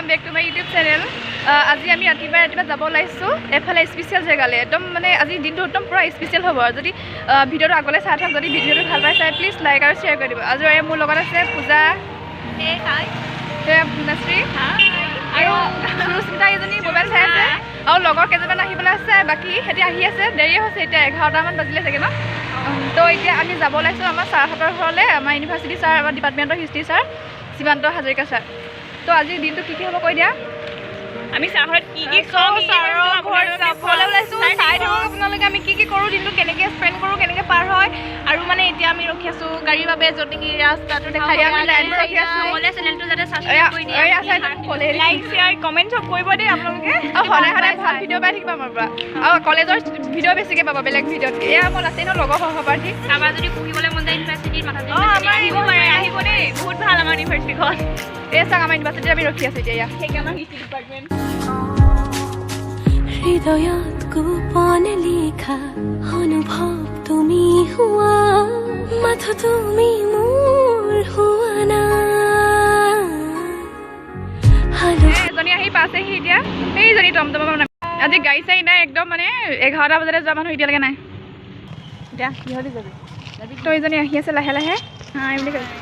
Welcome back to my YouTube channel. आज आम रातिपुवा যাব ওলাইছোঁ এফালে স্পেচিয়েল জেগালৈ একদম মানে আজি দিনটো একদম পুৰা স্পেচিয়েল হ'ব। যদি ভিডিঅ'টো আগলৈ চাই থাকক, যদি ভিডিঅ'টো ভাল পাই চাই প্লিজ লাইক আৰু শ্বেয়াৰ কৰি দিব। আজি মোৰ লগত আছে পূজা, ভুনাশ্ৰী আৰু সুস্মিতা এজনী মোবাইল চাই আছে আৰু লগৰ কেইজনমান আহিবলৈ আছে। বাকী সিহঁতি আহি আছে, দেৰি হৈছে, এতিয়া 11টামান বাজিলে চাগে ন। তো এতিয়া আমি যাব ওলাইছোঁ আমাৰ ছাৰহঁতৰ ঘৰলৈ, আমাৰ ইউনিভাৰ্চিটি ছাৰ, আমাৰ ডিপাৰ্টমেণ্টৰ হিষ্ট্ৰী ছাৰ সীমান্ত হাজৰিকা ছাৰ। তো আজিৰ দিনটো কি হ'ব কৈ দিয়া। আমি ছাৰহঁত কি খাওঁ, ছাৰৰ ঘৰত যাবলৈ ওলাইছোঁ। চাই থাকক আপোনালোকে আমি কি কৰোঁ, দিনটো কেনেকৈ স্পেণ্ড কৰোঁ, কেনেকৈ পাৰ হয়। আৰু মানে এতিয়া আমি ৰখি আছোঁ গাড়ীৰ বাবে, য'ত নেকি ৰাস্তাটো দেখাই দিয়া। আমি লাইন ৰখি আছোঁ। চেনেলটো যাতে ছাবস্ক্ৰাইব কৰি দিয়ে, লাইক শ্বেয়াৰ কমেণ্ট চব কৰিব দেই আপোনালোকে। সদায় সদায় ভাল ভিডিঅ' পাই থাকিব আমাৰ পৰা, আৰু কলেজৰ ভিডিঅ' বেছিকৈ পাব বেলেগ ভিডিঅ'তকৈ। এয়া মোৰ আছে ন লগৰ সহপাঠী। আমাৰ যদি পঢ়িবলৈ মন যায় ইউনিভাৰ্চিটিত মাথা আমাৰ আহিব পাৰে, আহিব দেই, বহুত ভাল আমাৰ ইউনিভাৰ্চিটিখন। এই চাওক আমাৰ ইউনিভাৰ্চিটিত আমি ৰখি আছোঁ এতিয়া। সেইকাৰণে আমাৰ হিষ্ট্ৰী ডিপাৰ্টমেণ্ট। হৃদয়ত গোপন লিখা অনুভৱ তুমি হোৱা, মাথো তুমি মোৰ হোৱা না। এজনী আহি পাইছেহি এতিয়া, সেইজনী টমটমৰ মানে আজি গাড়ী চাড়ী নাই, একদম মানে 11টা বজাতে যোৱা মানুহ এতিয়ালৈকে নাই। এতিয়া কিহতে যাবি? তো এইজনী আহি আছে লাহে লাহে, হাই বুলি কৈছে।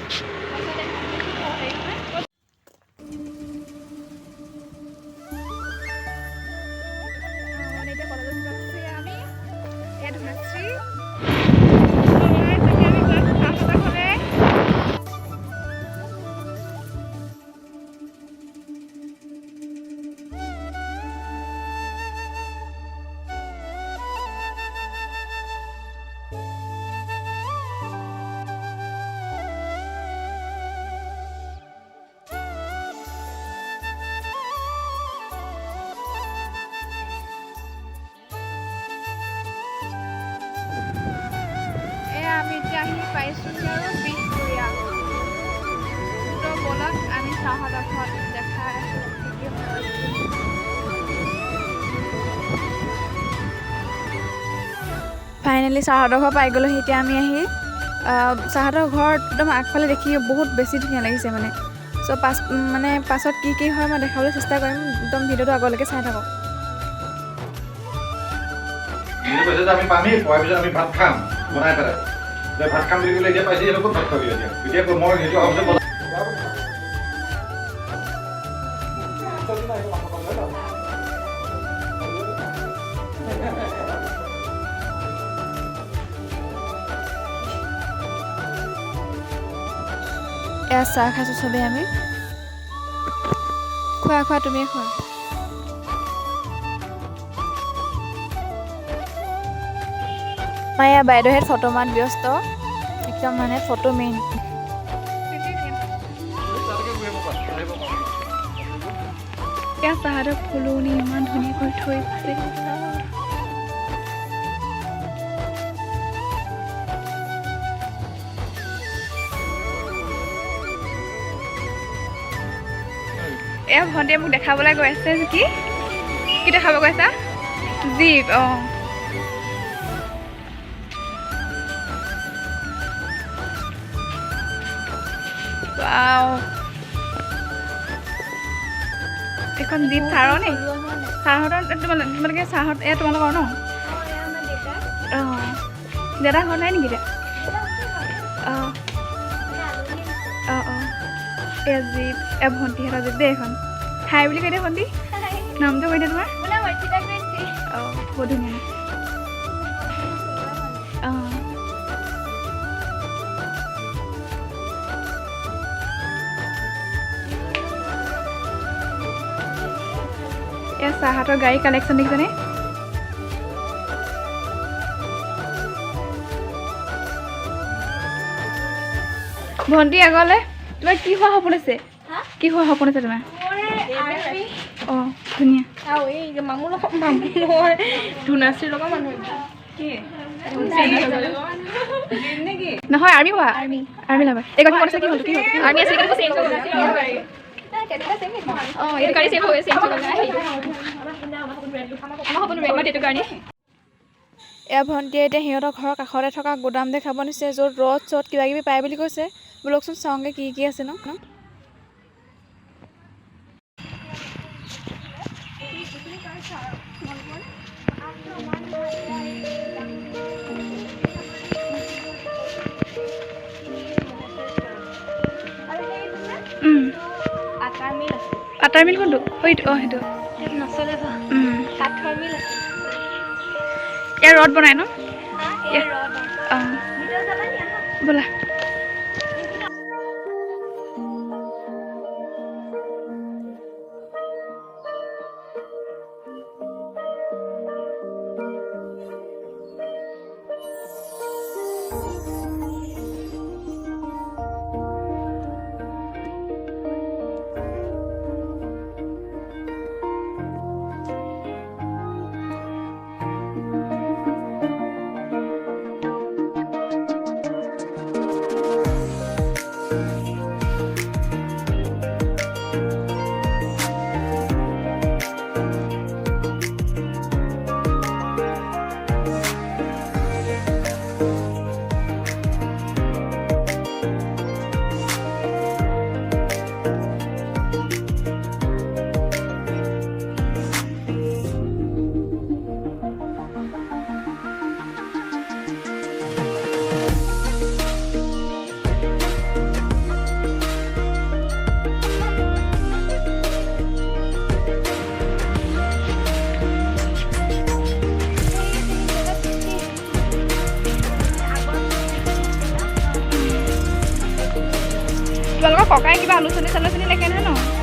আমি এতিয়া আহি পাইছোঁ আৰু বিহপুৰীয়া। তো বলক আমি ছাৰহঁতৰ ঘৰত দেখাই আছোঁ। ফাইনেলি ছাৰহঁতৰ ঘৰ পাই গ'লোহি। এতিয়া আমি আহি ছাৰহঁতৰ ঘৰ একদম আগফালে দেখি বহুত বেছি ধুনীয়া লাগিছে মানে। চ' পাছত কি হয় মই দেখাবলৈ চেষ্টা কৰিম, একদম ভিডিঅ'টো আগলৈকে চাই থাকক। আমি পামেই, পোৱাৰ পিছত আমি ভাত খাম বনাই পেলাই। ভাত খাম বুলি ক'লে এতিয়া পাইছে, ক'ত ভাত খাবি এতিয়া মই সেইটো ভাবছে এয়া চাহ খাইছোঁ চবেই আমি। খোৱা তুমিয়ে খোৱা। আমাৰ এয়া বাইদেউহেঁত ফটো মাত ব্যস্ত, একদম মানে ফটো মেইন। এয়া চাহহঁতৰ ফুলনি ইমান ধুনীয়াকৈ থৈ আছে। এয়া ভণ্টিয়ে মোক দেখাবলৈ গৈ আছে। কি দেখাব গৈছা? জীপ। অঁ এখন জীপ ছাৰৰ নে? ছাৰহঁতৰ তোমালোকে ছাৰহঁত এয়া তোমালোকৰ ন? অঁ দাদা ঘৰ নাই নেকি এতিয়া? অঁ এয়া জীপ, এয়া ভণ্টিহঁতৰ জীপ দেই এখন। হাই বুলি কৈ দিয়া ভণ্টি, নামটো কৈ দিয়া তোমাৰ। অঁ বহুত ধুনীয়া। অঁ এয়া চাহহঁতৰ গাড়ী কালেকশ্যন দেখিছেনে? ভণ্টি আগলৈ তোমাৰ কি হোৱা সপোন আছে? কি হোৱা সপোন আছে তোমাৰ? অঁ ধুনীয়া। নহয় আৰ্মি হোৱা, আৰ্মি লাভাৰ। এই কথা কৈছে কি হ'ল? আৰ্মি আছে এয়া ভণ্টিয়ে এতিয়া সিহঁতৰ ঘৰৰ কাষতে থকা গোদাম দেখাব নিছে, য'ত ৰদ চদ কিবা কিবি পায় বুলি কৈছে। বলকচোন চাওঁগে কি আছে ন। মিল আছে আটাৰ মিল কোনটো সেইটো সেইটো নচলে বা কাঠৰ মিল আছে ইয়াৰ ৰদ বনাই ন এই ৰড অঁ ভিডিঅ' যাবা নি আহা ব'লা তোমালোকৰ ককাই কিবা আলোচনী চালোচনী লেখে নহয় ন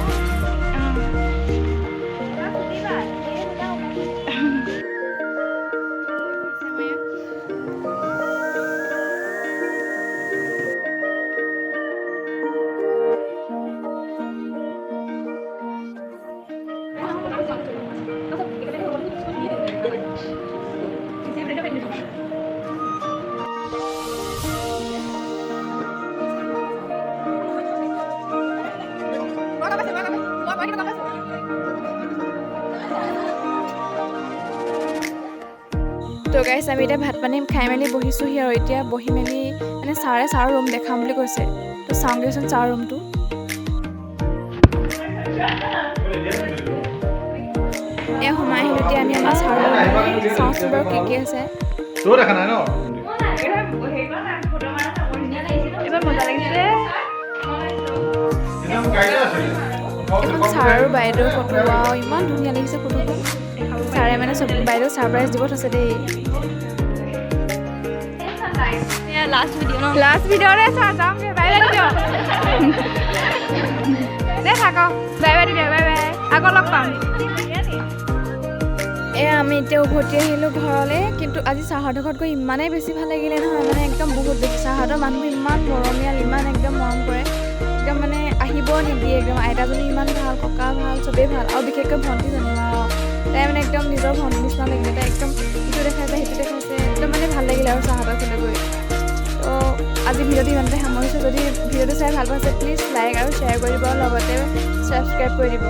তো গাইছ আমি এতিয়া ভাত পানী খাই মেলি বহিছোঁহি আৰু এতিয়া বহি মেলি মানে ছাৰৰ ৰুম দেখাম বুলি কৈছে তো চাওঁগৈচোন ছাৰৰ ৰুমটো এয়া সোমাই আহিলোঁ এতিয়া আমি আমাৰ ছাৰৰ ৰুমলৈ চাওঁচোন বাৰু কি আছে তোৰ দেখা নাই ন এইবাৰ মজা লাগিছে এতিয়া মোৰ গাড়ীতে আছে এখন ছাৰ আৰু বাইদেউৰ ফটো আৰু ইমান ধুনীয়া লাগিছে ফটোখন ছাৰে মানে চব বাইদেউ ছাৰপ্ৰাইজ দিব থৈছে দেই লাষ্ট ভিডিঅ' ন লাষ্ট ভিডিঅ'ৰে চা যাওঁগৈ বাই বাই দিয় দে থাক বাই বাই দিয় বাই বাই আকৌ লগ পাম এয়া আমি এতিয়া উভতি আহিলোঁ ঘৰলৈ কিন্তু আজি ছাৰহঁতৰ ঘৰত গৈ ইমানেই বেছি ভাল লাগিলে নহয় মানে একদম বহুত বেছি ছাৰহঁতৰ মানুহবোৰ ইমান মৰমীয়াল ইমান একদম মৰম কৰে একদম মানে আহিব নিদিয়ে একদম আইতাজনী ইমান ভাল ককা ভাল চবেই ভাল আৰু বিশেষকৈ ভণ্টিজনী তাই মানে একদম নিজৰ ভণ্টিৰ নিচিনা লাগিলে তাই একদম ইটো দেখাইছে সিটো দেখাইছে একদম মানে ভাল লাগিলে আৰু ছাৰহঁতৰ ওচৰলৈ গৈ তো আজি ভিডিঅ'টো ইমানতে সামৰিছোঁ যদি ভিডিঅ'টো চাই ভাল পাইছে প্লিজ লাইক আৰু শ্বেয়াৰ কৰি দিব লগতে ছাবস্ক্ৰাইব কৰি দিব